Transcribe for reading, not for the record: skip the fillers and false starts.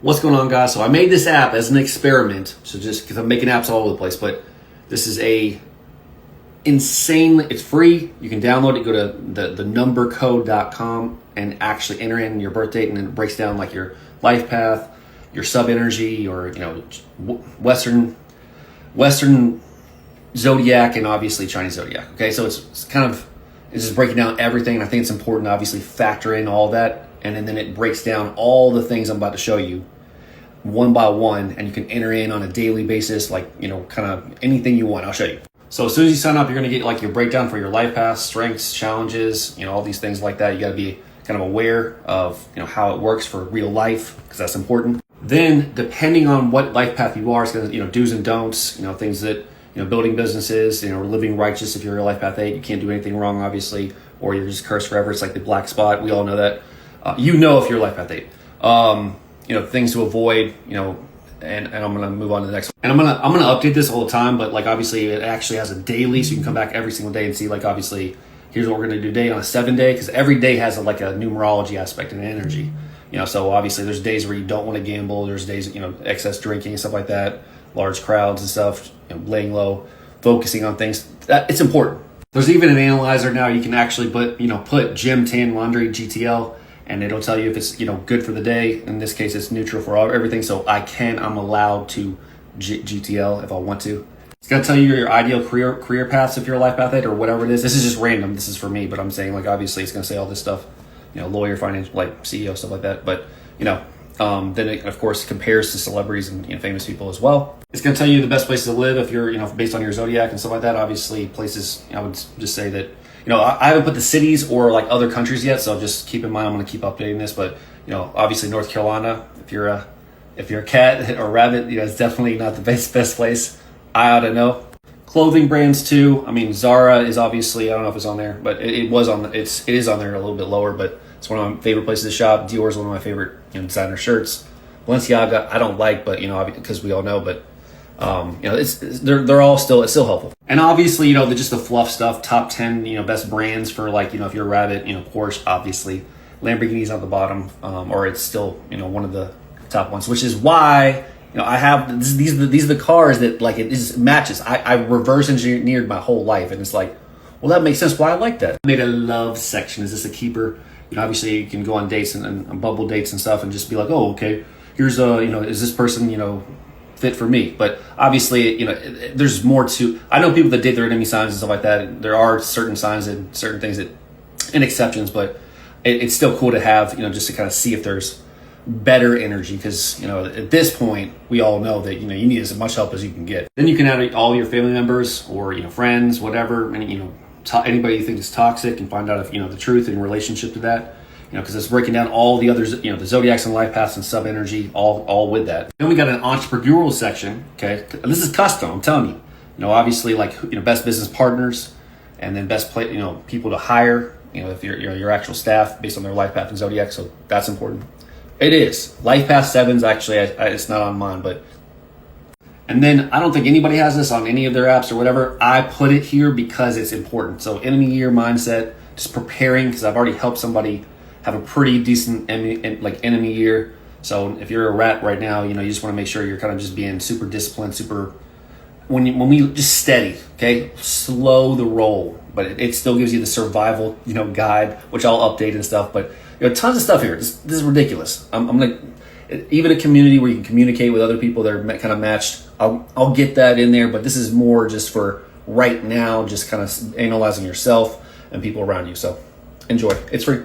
What's going on, guys? So I made this app as an experiment. So just because I'm making apps all over the place, but this is it's free. You can download it, go to the numbercode.com and actually enter in your birth date, and then it breaks down like your life path, your sub energy, or Western Zodiac, and obviously Chinese Zodiac. Okay, so it's just breaking down everything, and I think it's important to obviously factor in all that, and then it breaks down all the things I'm about to show you one by one, and you can enter in on a daily basis, like kind of anything you want. I'll show you. So as soon as you sign up, you're going to get like your breakdown for your life path, strengths, challenges, all these things like that. You got to be kind of aware of how it works for real life, because that's important. Then depending on what life path you are, it's going to do's and don'ts, things that building businesses, living righteous. If you're a life path 8, you can't do anything wrong, obviously, or you're just cursed forever. It's like the black spot. We all know that. If you're life path 8. Things to avoid, and I'm gonna move on to the next one. And I'm gonna update this all the time, but like obviously it actually has a daily, so you can come back every single day and see like obviously here's what we're gonna do today on a 7-day, because every day has a numerology aspect and energy. So obviously there's days where you don't want to gamble, there's days excess drinking and stuff like that, large crowds and stuff, laying low, focusing on things. It's important. There's even an analyzer now you can actually put gym, tan, laundry, GTL, and it'll tell you if it's good for the day. In this case, it's neutral for everything. So I'm allowed to GTL if I want to. It's gonna tell you your ideal career paths if you're a life path 8 or whatever it is. This is just random. This is for me, but I'm saying obviously it's gonna say all this stuff, lawyer, financial, CEO, stuff like that. But then it of course compares to celebrities and famous people as well. It's gonna tell you the best places to live if you're based on your zodiac and stuff like that. Obviously places, I would just say that I haven't put the cities or like other countries yet, so just keep in mind I'm going to keep updating this. But obviously North Carolina, if you're a cat or rabbit, it's definitely not the best place. I ought to know. Clothing brands too. I mean, Zara is obviously, I don't know if it's on there, but it is on there a little bit lower. But it's one of my favorite places to shop. Dior is one of my favorite designer shirts. Balenciaga I don't like, but because we all know, but they're all still, it's still helpful. And obviously, just the fluff stuff, top 10, best brands for if you're a rabbit, Porsche, obviously, Lamborghini's on the bottom, or it's still, one of the top ones, which is why, I have, these are the cars that it just matches. I reverse engineered my whole life, and it's like, well, that makes sense why I like that. I made a love section. Is this a keeper? Obviously you can go on dates and bubble dates and stuff and just be like, oh, okay, here's is this person, fit for me? But obviously, there's more to. I know people that date their enemy signs and stuff like that. There are certain signs and certain things and exceptions, but it's still cool to have, just to kind of see if there's better energy, because at this point we all know that you need as much help as you can get. Then you can add all your family members or friends, whatever, and anybody you think is toxic, and find out if the truth in relationship to that. Because it's breaking down all the others, the zodiacs and life paths and sub energy, all with that. Then we got an entrepreneurial section. Okay, this is custom. I'm telling you. Obviously best business partners, and then best people to hire. If your actual staff based on their life path and zodiac. So that's important. It is life path 7s actually. It's not on mine, but. And then I don't think anybody has this on any of their apps or whatever. I put it here because it's important. So enemy year mindset, just preparing, because I've already helped somebody have a pretty decent enemy year. So if you're a rat right now, you just want to make sure you're kind of just being super disciplined, when we just steady, okay? Slow the roll, but it still gives you the survival, guide, which I'll update and stuff. But tons of stuff here. This is ridiculous. I'm like, even a community where you can communicate with other people that are kind of matched. I'll get that in there, but this is more just for right now, just kind of analyzing yourself and people around you. So enjoy. It's free.